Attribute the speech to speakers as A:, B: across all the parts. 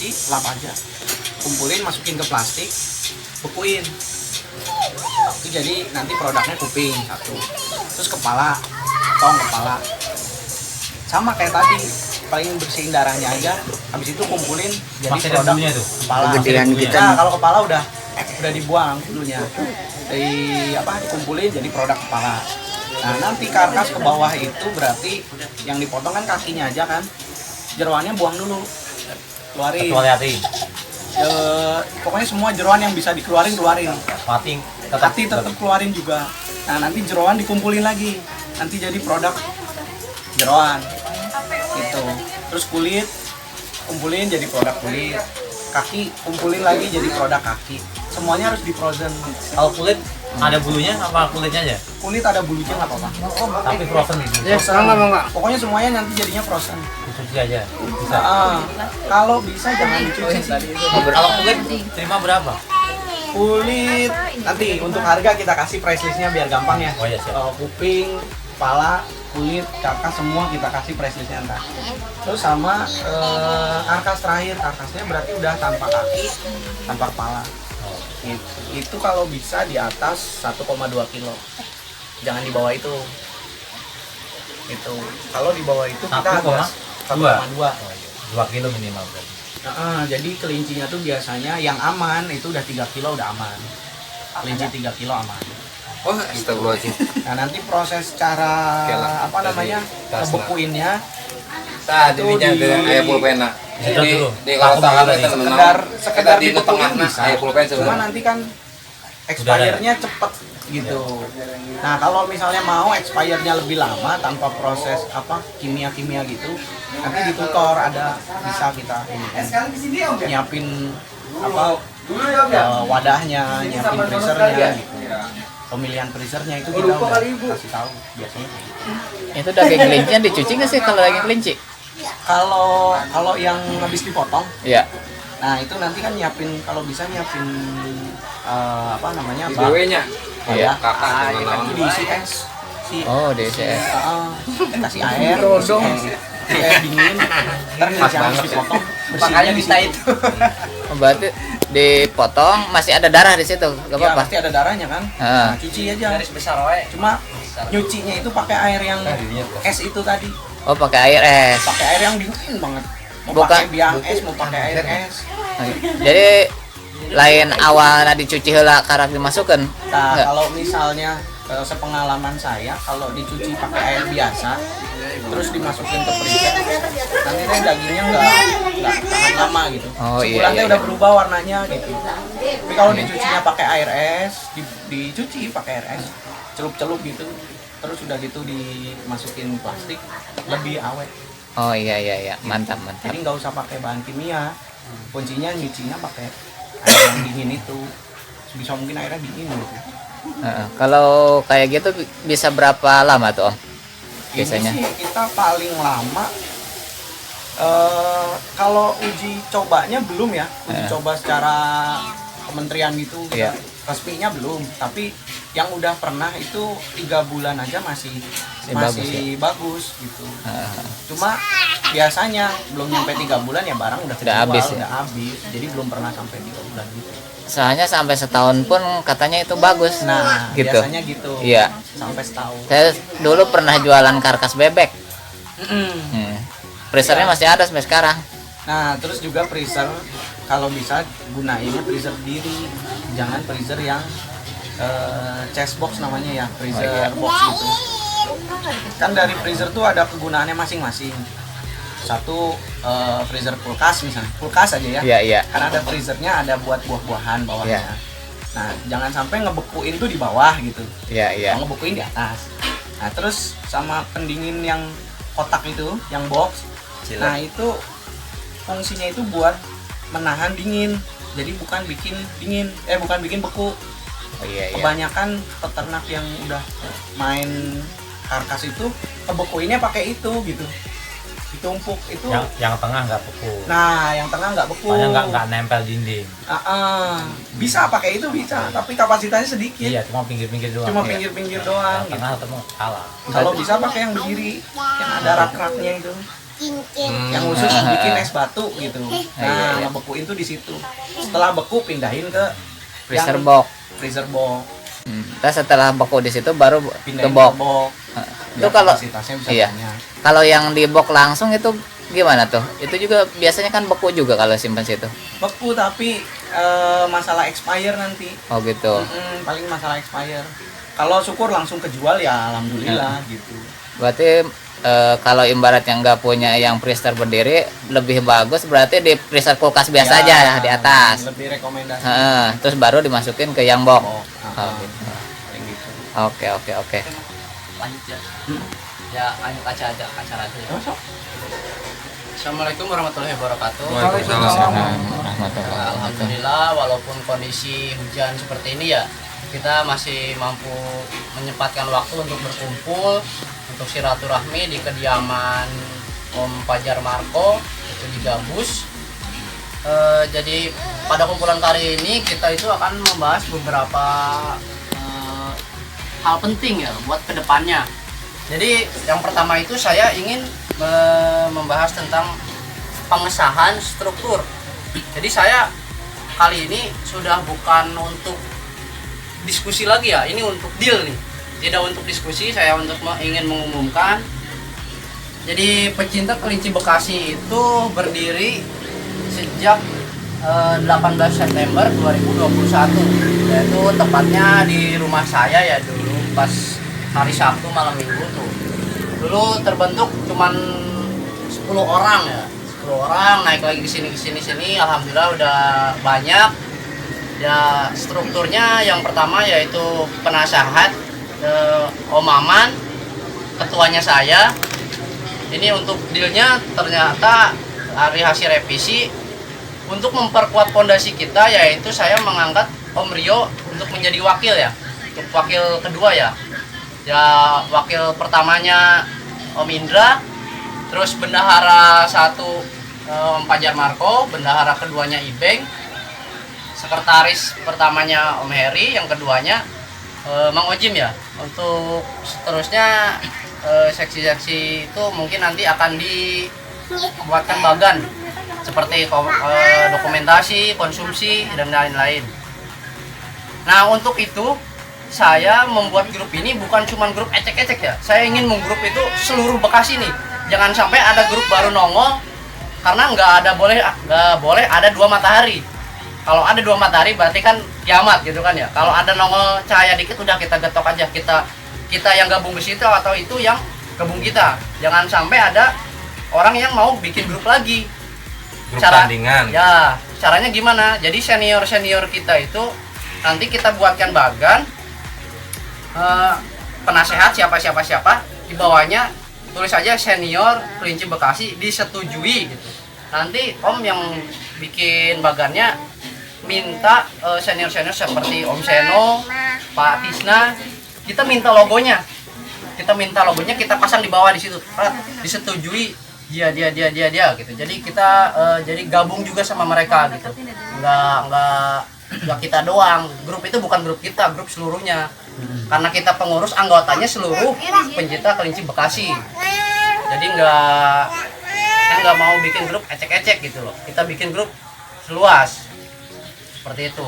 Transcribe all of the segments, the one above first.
A: cuci, lap aja, kumpulin, masukin ke plastik, bekuin. Itu jadi nanti produknya kuping satu, terus kepala, potong kepala, sama kayak tadi, paling bersihin darahnya aja, habis itu kumpulin jadi
B: Masih ada
A: produk
B: bulunya tuh?
A: kepala.
C: Kegedean kita
A: Nah
C: nih.
A: kalau kepala udah dibuang dulunya, dikumpulin jadi produk kepala. Nah nanti karkas ke bawah itu berarti yang dipotong kan kakinya aja kan, jeroannya buang dulu, keluarin.
B: Kecuali hati.
A: Pokoknya semua jeroan yang bisa dikeluarin keluarin.
B: Hati
A: Hati tetap keluarin juga. Nah nanti jeroan dikumpulin lagi, nanti jadi produk jeroan gitu. Terus kulit kumpulin jadi produk kulit, kaki kumpulin lagi jadi produk kaki. Semuanya harus di frozen.
B: Kalau kulit ada bulunya apa kulitnya aja?
A: Kulit ada bulunya nggak apa-apa.
B: Tapi frozen gitu.
C: Ya, sekarang nggak.
A: Pokoknya semuanya nanti jadinya frozen.
B: Dicuci aja. Bisa.
A: Kalau bisa jangan dicuci tadi itu.
B: Kalau kulit terima berapa?
A: Kulit nanti untuk harga kita kasih price listnya biar gampang ya.
B: Oh iya, siap.
A: Kuping, kepala, kulit, karkas semua kita kasih price listnya ntar. Terus sama karkas terakhir, karkasnya berarti udah tanpa kaki, tanpa kepala. Itu kalau bisa di atas 1,2 kilo. Jangan di bawah itu. Itu. Kalau di bawah itu kita agak 1,2.
B: 2 kilo minimal berarti.
A: Jadi kelincinya tuh biasanya yang aman itu udah 3 kilo udah aman. Kelinci 3 kilo aman.
C: Oh, astagfirullahaladzim.
A: Nah nanti proses cara apa namanya ngebekuinnya
C: Tadi
A: itu
C: di ayah pulpena.
B: Sedot dulu.
C: Di kalau tangan
A: sekedar
C: di tengah
A: dibekuin bisa.
C: ayah pulpen
A: Cuma nanti kan expirednya cepet gitu. Nah kalau misalnya mau expirednya lebih lama tanpa proses apa kimia gitu, nanti di tutor ada bisa kita ini kan, nyiapin apa wadahnya, nyiapin freezernya gitu. Pemilihan freezernya itu kita udah kasih tahu biasanya.
D: Itu daging kelincinya dicuci nggak sih kalau daging kelinci?
A: Kalau yang habis dipotong,
D: Iya.
A: nah itu nanti kan nyiapin kalau bisa nyiapin apa namanya
C: BW-nya.
D: Iya.
A: kakak itu diisi es
D: Oh, DCS.
A: kasih air air dingin ntar nanti habis dipotong bersihnya di situ.
D: Oh, berarti dipotong masih ada darah di situ, nggak
A: Ya,
D: apa-apa.
A: pasti ada darahnya kan.
D: Ah.
A: Nah, cuci aja cuma nyucinya itu pakai air yang es itu tadi,
D: Oh, pakai air es.
A: pakai air yang dingin banget, mau
D: Bukan-
A: pakai biang es mau pakai air es.
D: Jadi lain awalnya dicuci heula karena dimasukkan.
A: Nah,
D: Nggak?
A: kalau misalnya sepengalaman saya kalau dicuci pakai air biasa terus dimasukin ke freezer nanti teh dagingnya nggak tahan lama gitu.
D: Oh, iya,
A: Sebulan teh
D: iya,
A: udah
D: iya.
A: berubah warnanya gitu. Tapi kalau dicucinya pakai air es, dicuci pakai air es, celup-celup gitu, terus udah gitu dimasukin plastik lebih awet.
D: Oh iya iya iya, mantap mantap.
A: Jadi nggak usah pakai bahan kimia. Kuncinya nyucinya pakai air yang dingin itu. Bisa mungkin airnya dingin gitu.
D: Kalau kayak gitu bisa berapa lama tuh Om? Biasanya?
A: Ini sih kita paling lama kalau uji cobanya belum ya, uji coba secara kementerian gitu,
D: Iya.
A: resminya belum. Tapi yang udah pernah itu 3 bulan aja masih bagus gitu. Cuma biasanya belum nyampe 3 bulan ya barang udah kejual,
D: habis ya?
A: udah habis. Jadi belum pernah sampai 3 bulan gitu.
D: Soalnya sampai setahun pun katanya itu bagus.
A: Nah,
D: gitu.
A: biasanya gitu.
D: Iya.
A: Sampai setahun.
D: Saya dulu pernah jualan karkas bebek.
A: Mm-mm.
D: Freezernya masih ada sampai sekarang.
A: Nah, terus juga freezer kalau bisa gunainnya freezer sendiri, jangan freezer yang chest box namanya ya, freezer box gitu. Kan dari freezer tuh ada kegunaannya masing-masing. Satu freezer kulkas misalnya, kulkas aja ya.
D: Iya iya.
A: Karena ada freezernya ada buat buah-buahan bawahnya.
D: Iya.
A: Nah, jangan sampai ngebekuin tuh di bawah gitu.
D: Iya iya.
A: Kalau ngebekuin di atas. Nah, terus sama pendingin yang kotak itu, yang box. Nah, itu fungsinya itu buat menahan dingin. Jadi bukan bikin dingin, bukan bikin beku.
D: Oh iya iya.
A: Kebanyakan peternak yang udah main karkas itu ngebekuinnya pakai itu gitu. Ditumpuk itu.
B: Yang tengah nggak beku.
A: Nah, yang tengah nggak beku.
B: Soalnya nggak nempel dinding.
A: Bisa pakai itu bisa, tapi kapasitasnya sedikit.
B: Iya, cuma pinggir-pinggir doang.
A: Cuma
B: Iya.
A: pinggir-pinggir doang.
B: Yang tengah ketemu kalah.
A: Kalau bisa pakai yang berdiri, yang ada rak-raknya itu. yang khusus bikin es batu gitu. Nah,
D: Iya.
A: ngebekuin tuh di situ. Setelah beku pindahin ke
D: Freezer
A: yang
D: box.
A: freezer box.
D: Terus setelah beku di situ baru ke
A: Pindahin ke
D: box.
A: box.
D: Itu
A: Biar
D: kalau
A: kapasitasnya bisa
D: iya.
A: banyak.
D: Kalau yang di box langsung itu gimana tuh? Itu juga biasanya kan beku juga kalau simpan situ.
A: Beku tapi masalah expire nanti.
D: Oh gitu.
A: Paling masalah expire. Kalau syukur langsung kejual ya alhamdulillah gitu.
D: Berarti kalau ibarat yang nggak punya yang freezer berdiri lebih bagus berarti di freezer kulkas biasa aja ya, di atas.
A: Lebih rekomendasi.
D: Terus baru dimasukin ke yang box.
A: Oh,
D: Oh, gitu.
A: paling gitu.
D: Oke.
E: Lanjut ya. Ya, lanjut aja acara aja ya.
A: Masuk.
E: Assalamualaikum warahmatullahi wabarakatuh.
C: Waalaikumsalam.
E: Alhamdulillah, walaupun kondisi hujan seperti ini ya, kita masih mampu menyempatkan waktu untuk berkumpul, untuk silaturahmi di kediaman Om Fajar Marco itu di Gabus. Jadi pada kumpulan kali ini kita itu akan membahas beberapa hal penting ya buat kedepannya. Jadi yang pertama itu saya ingin membahas tentang pengesahan struktur. Jadi saya kali ini sudah bukan untuk diskusi lagi ya, ini untuk deal nih. Tidak untuk diskusi, saya ingin mengumumkan. Jadi pecinta kelinci Bekasi itu berdiri sejak 18 September 2021, yaitu tepatnya di rumah saya ya dulu pas hari Sabtu malam Minggu tuh. Dulu terbentuk cuman 10 orang ya, 10 orang, naik lagi ke sini, alhamdulillah udah banyak. Ya strukturnya yang pertama yaitu penasehat Om Maman, ketuanya saya. Ini untuk dealnya ternyata dari hasil revisi untuk memperkuat fondasi kita, yaitu saya mengangkat Om Rio untuk menjadi wakil ya, untuk wakil kedua ya. Ya wakil pertamanya Om Indra, terus bendahara satu Om Fajar Marco, bendahara keduanya Ibeng, sekretaris pertamanya Om Heri, yang keduanya Mang Ojim ya. Untuk seterusnya seksi-seksi itu mungkin nanti akan dibuatkan bagan seperti dokumentasi, konsumsi, dan lain-lain. Nah untuk itu saya membuat grup ini bukan cuma grup ecek-ecek ya. Saya ingin menggrup itu seluruh Bekasi nih. Jangan sampai ada grup baru nongol karena nggak boleh ada dua matahari. Kalau ada dua matahari berarti kan kiamat gitu kan ya. Kalau ada nongol cahaya dikit udah kita getok aja, kita yang gabung ke situ atau itu yang gabung kita. Jangan sampai ada orang yang mau bikin grup lagi.
C: Grup tandingan.
E: Ya, caranya gimana? Jadi senior kita itu nanti kita buatkan bagan penasehat siapa di bawahnya tulis aja senior kelinci Bekasi disetujui gitu. Nanti Om yang bikin bagannya minta senior seperti Om Seno, Pak Tisna, kita minta logonya, kita pasang di bawah di situ, disetujui dia gitu. Jadi kita jadi gabung juga sama mereka gitu, nggak kita doang. Grup itu bukan grup kita, grup seluruhnya, karena kita pengurus, anggotanya seluruh pencinta kelinci Bekasi. Jadi nggak mau bikin grup ecek-ecek gitu loh, kita bikin grup seluas seperti itu.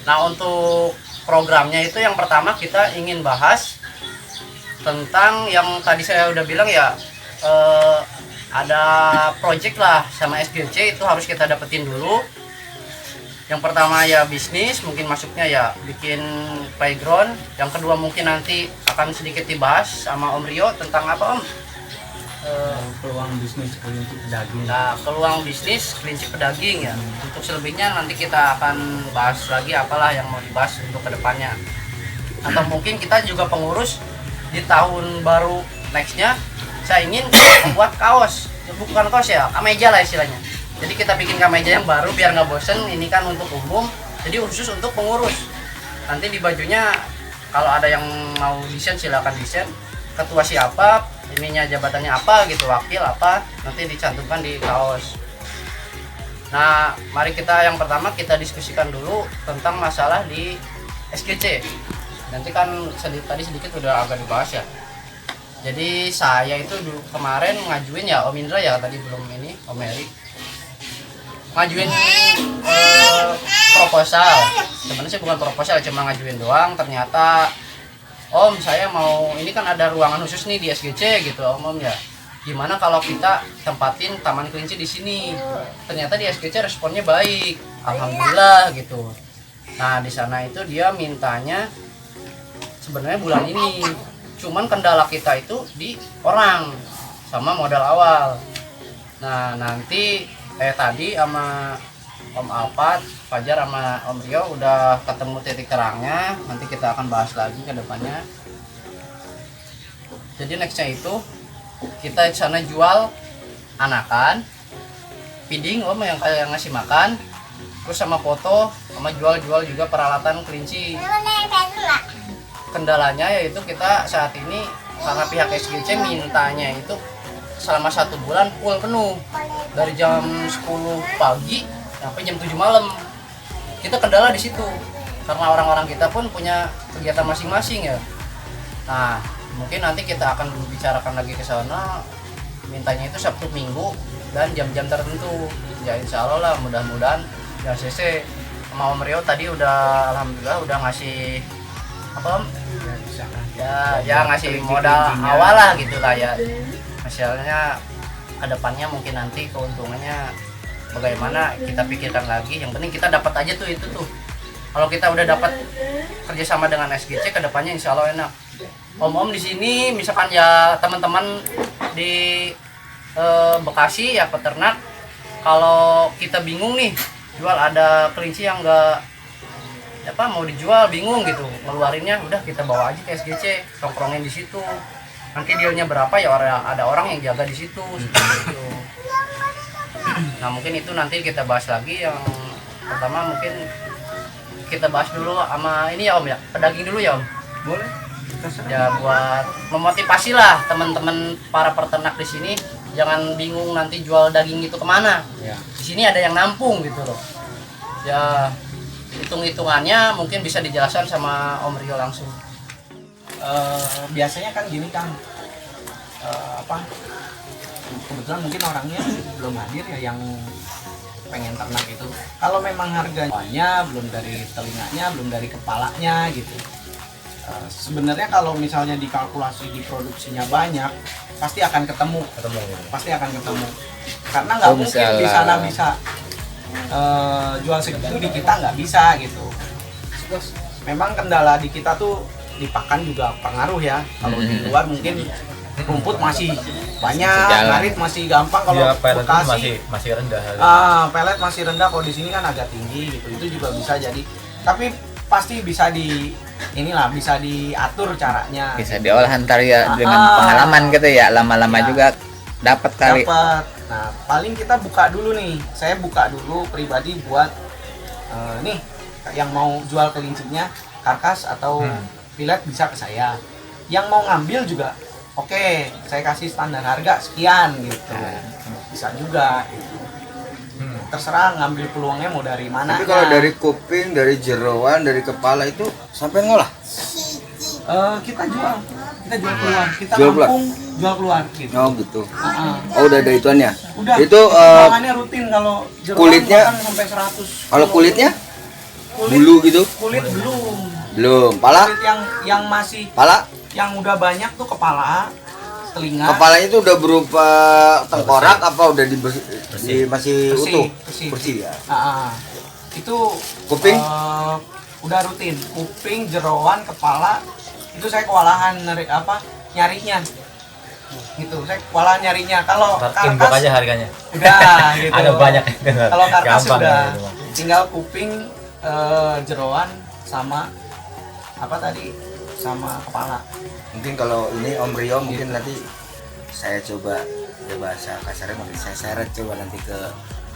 E: Nah untuk programnya itu yang pertama kita ingin bahas tentang yang tadi saya udah bilang ya, ada project lah sama SGC, itu harus kita dapetin dulu. Yang pertama ya bisnis, mungkin masuknya ya bikin playground. Yang kedua mungkin nanti akan sedikit dibahas sama Om Rio tentang apa Om?
A: Peluang bisnis kelinci pedaging.
E: Nah, peluang bisnis kelinci pedaging ya. Untuk selebihnya nanti kita akan bahas lagi apalah yang mau dibahas untuk kedepannya. Atau mungkin kita juga pengurus di tahun baru nextnya, saya ingin membuat kaos, bukan kaos ya, kameja lah istilahnya. Jadi kita bikin kameja yang baru biar nggak bosen. Ini kan untuk umum, jadi khusus untuk pengurus. Nanti di bajunya kalau ada yang mau desain silakan desain. Ketua siapa, ininya jabatannya apa gitu, wakil apa, nanti dicantumkan di kaos. Nah, mari kita yang pertama kita diskusikan dulu tentang masalah di SGC. Nanti kan tadi sedikit udah agak dibahas ya. Jadi saya itu dulu kemarin ngajuin ya Om Indra ya tadi belum ini Om Eri ngajuin proposal. Sebenarnya sih bukan proposal, cuma ngajuin doang. Ternyata Om saya mau ini kan ada ruangan khusus nih di SGC gitu Om ya. Gimana kalau kita tempatin taman kelinci di sini? Ternyata di SGC responnya baik, alhamdulillah gitu. Nah di sana itu dia mintanya sebenarnya bulan ini. Cuman kendala kita itu di orang sama modal awal. Nah nanti tadi sama Om Alfat, Fajar sama Om Rio udah ketemu titik terangnya. Nanti kita akan bahas lagi ke depannya. Jadi nextnya itu kita di sana jual anakan, feeding Om yang kayak ngasih makan, terus sama foto, sama jual-jual juga peralatan kelinci. Kendalanya yaitu kita saat ini karena pihak SGC mintanya itu selama 1 bulan full penuh dari jam 10 pagi sampai jam 7 malam. Kita kendala di situ karena orang-orang kita pun punya kegiatan masing-masing ya. Nah mungkin nanti kita akan bicarakan lagi ke sana, mintanya itu Sabtu Minggu dan jam-jam tertentu ya, insya Allah lah mudah-mudahan ya. CC sama Om Rio tadi udah alhamdulillah udah ngasih apa Om? Ya ngasih modal awal lah gitu lah ya. Hasilnya kedepannya mungkin nanti keuntungannya bagaimana kita pikirkan lagi. Yang penting kita dapat aja tuh itu tuh. Kalau kita udah dapat kerjasama dengan SGC kedepannya insya Allah enak. Om di sini misalkan ya teman-teman di Bekasi ya peternak, kalau kita bingung nih jual ada kelinci yang enggak apa mau dijual bingung gitu ngeluarinnya, udah kita bawa aja ke SGC, tongkrongin di situ. Nanti dealnya berapa ya ada orang yang jaga di situ seperti itu. Nah mungkin itu nanti kita bahas lagi. Yang pertama mungkin kita bahas dulu sama ini ya Om ya, pedaging dulu ya Om.
A: Boleh.
E: Ya buat memotivasi lah teman-teman para peternak di sini, jangan bingung nanti jual daging itu kemana.
A: Ya.
E: Di sini ada yang nampung gitu loh. Ya hitung-hitungannya mungkin bisa dijelaskan sama Om Rio langsung.
A: Biasanya kan gini Kang, kebetulan mungkin orangnya belum hadir ya yang pengen ternak itu. Kalau memang harganya belum dari telinganya, belum dari kepalanya gitu. Sebenarnya kalau misalnya dikalkulasi diproduksinya banyak, pasti akan ketemu. Pasti akan ketemu. Karena nggak mungkin di sana bisa jual segitu, di kita nggak bisa gitu. Memang kendala di kita tuh di pakan juga pengaruh ya. Kalau di luar mungkin rumput masih banyak, ngarit masih gampang. Kalau
B: pelet
A: Bekasi
B: masih rendah.
A: pelet masih rendah. Kalau di sini kan agak tinggi gitu. Itu juga bisa jadi. Tapi pasti bisa bisa diatur caranya.
D: Bisa diolah ntar ya dengan pengalaman gitu ya, lama-lama
A: Ya.
D: juga dapat kali.
A: Dapat. Nah, paling kita buka dulu nih. Saya buka dulu pribadi buat nih yang mau jual kelincinya, karkas atau filet bisa ke saya. Yang mau ngambil juga, oke, saya kasih standar harga sekian gitu. Bisa juga. Gitu. Terserah ngambil peluangnya mau dari mana.
F: Tapi kalau dari kuping, dari jeroan, dari kepala itu sampai ngolah.
A: Kita jual keluar. Kita
F: Jual keluar?
A: nampung, jual keluar gitu.
F: Oh gitu.
A: Heeh.
F: Oh udah ada ituannya.
A: Udah.
F: Itu
A: Makannya rutin kalau jeroan
F: kulitnya?
A: makan sampai 100.
F: kalau kulitnya
A: Kulit-
F: bulu gitu?
A: Kulit belum.
F: Belum. Pala?
A: Kulit yang masih
F: Pala?
A: yang udah banyak tuh kepala, telinga,
F: Kepalanya itu udah berupa tengkorak apa udah masih
A: Bersih,
F: utuh?
A: bersih.
F: Bersih ya.
A: Itu
F: Kuping?
A: udah rutin. Kuping, jeroan, kepala itu saya kewalahan nyarinya. Gitu, saya kewalahan nyarinya. Kalau
B: Timbuk
A: karkas
B: aja harganya.
A: udah gitu.
B: Ada banyak.
A: Kalau karkas
B: Gampang
A: udah
B: ya, itu mah.
A: tinggal kuping, jeroan sama apa tadi? Sama kepala.
F: Mungkin kalau ini Om Rio mungkin nanti saya coba ya bahasa kasarnya mungkin saya seret coba nanti ke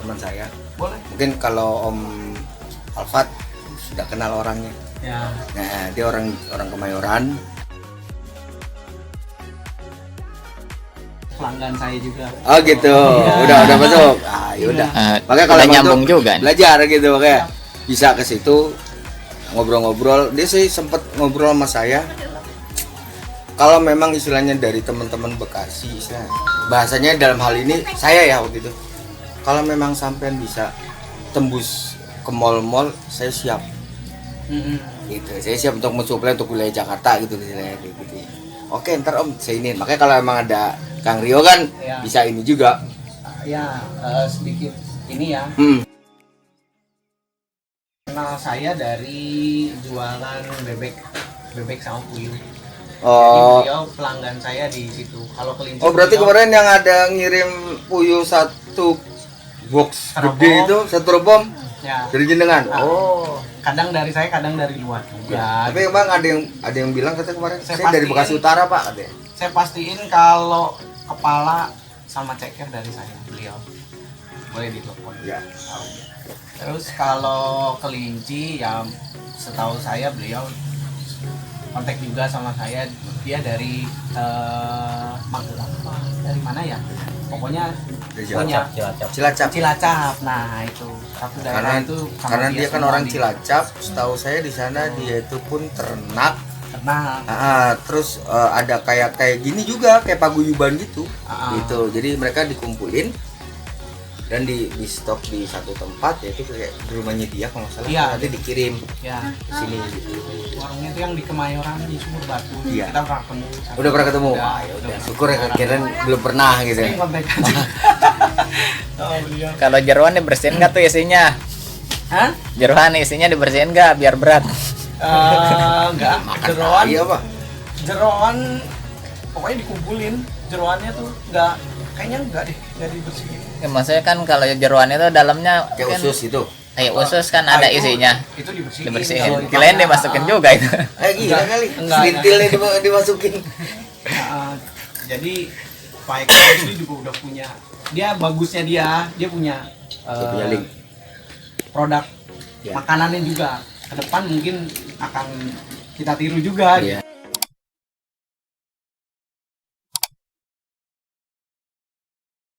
F: teman saya.
A: Boleh?
F: Mungkin kalau Om Alfat sudah kenal orangnya.
A: Ya.
F: Nah, dia orang Kemayoran.
A: Pelanggan saya juga.
F: Oh gitu. Udah masuk. Ah, yaudah. Makanya kalau
D: udah
F: masuk,
D: nyambung juga nih.
F: belajar gitu makanya bisa ke situ ngobrol-ngobrol. Dia sih sempet ngobrol sama saya. kalau memang istilahnya dari teman-teman Bekasi, istilah bahasanya dalam hal ini saya ya waktu itu, kalau memang sampean bisa tembus ke mall-mall, saya siap. Gitu, saya siap untuk mensuplai untuk wilayah Jakarta gitu istilahnya gitu. Oke, ntar Om saya ini. Makanya kalau emang ada Kang Rio kan
A: Ya.
F: bisa ini juga.
A: Ya, sedikit ini ya. Kenal saya dari jualan bebek sama puyuh.
F: Oh.
A: Jadi beliau pelanggan saya di situ. Kalau kelinci.
F: Oh, berarti
A: beliau-
F: kemarin yang ada ngirim puyuh satu box
A: Rebom.
F: gede itu, satu rebom
A: Ya.
F: dari jenengan.
A: Ah.
F: Oh.
A: Kadang dari saya, kadang dari luar juga.
F: Tapi Bang ada yang bilang katanya kemarin
A: Saya
F: saya dari
A: pastiin.
F: Bekasi Utara, Pak, katanya.
A: Saya pastiin kalau kepala sama ceker dari saya, beliau. Boleh ditelepon.
F: Ya.
A: Terus kalau kelinci ya setahu saya beliau kontak juga sama saya, dia dari Magelang apa dari mana ya, pokoknya
F: Dari
A: punya
B: Cilacap.
F: Cilacap.
A: Cilacap. Nah itu satu daerah
F: Karena
A: itu sama
F: karena dia kan
A: semua
F: orang
A: di-
F: Cilacap, setahu saya di sana dia itu pun ternak.
A: Ternak.
F: Terus ada kayak gini juga, kayak paguyuban gitu.
A: Ah.
F: Gitu. Jadi mereka dikumpulin dan di stok di satu tempat, yaitu kayak di rumahnya dia kalau nggak salah.
A: Iya.
F: Nanti dikirim
A: Ya,
F: ke sini gitu.
A: warungnya itu yang di Kemayoran di Sumur Batu.
F: Iya.
A: Kita pernah ketemu.
F: Udah pernah ketemu?
A: Udah,
F: Wah, ya udah.
A: udah.
F: Syukur ya, kirain belum pernah gitu.
A: Sering kontak-kontak. Oh, beliau.
D: Kalau jeroan dibersihin nggak tuh isinya?
A: Hah?
D: Jeroan isinya dibersihin nggak biar berat?
A: Enggak, jeroan.
F: Iya, Pak.
A: Jeroan pokoknya dikumpulin. Jeroannya tuh kayaknya enggak dibersihin.
D: Ya, maksudnya kan kalau jeroan itu dalamnya
F: Kayak
D: kan,
F: usus itu.
D: kayak usus kan ada
A: itu-
D: isinya.
A: Itu dibersihin.
D: Dibersihin.
A: Kalau
D: Kirain
A: ikannya,
D: dimasukin juga itu.
F: Gila
A: Enggak.
F: kali.
A: Enggak.
F: Selintilnya dimasukin.
A: Jadi Pak Eko ini juga udah punya. Dia bagusnya dia punya
F: Punya link.
A: produk
F: Ya.
A: makanannya juga. Ke depan mungkin akan kita tiru juga.
F: Iya.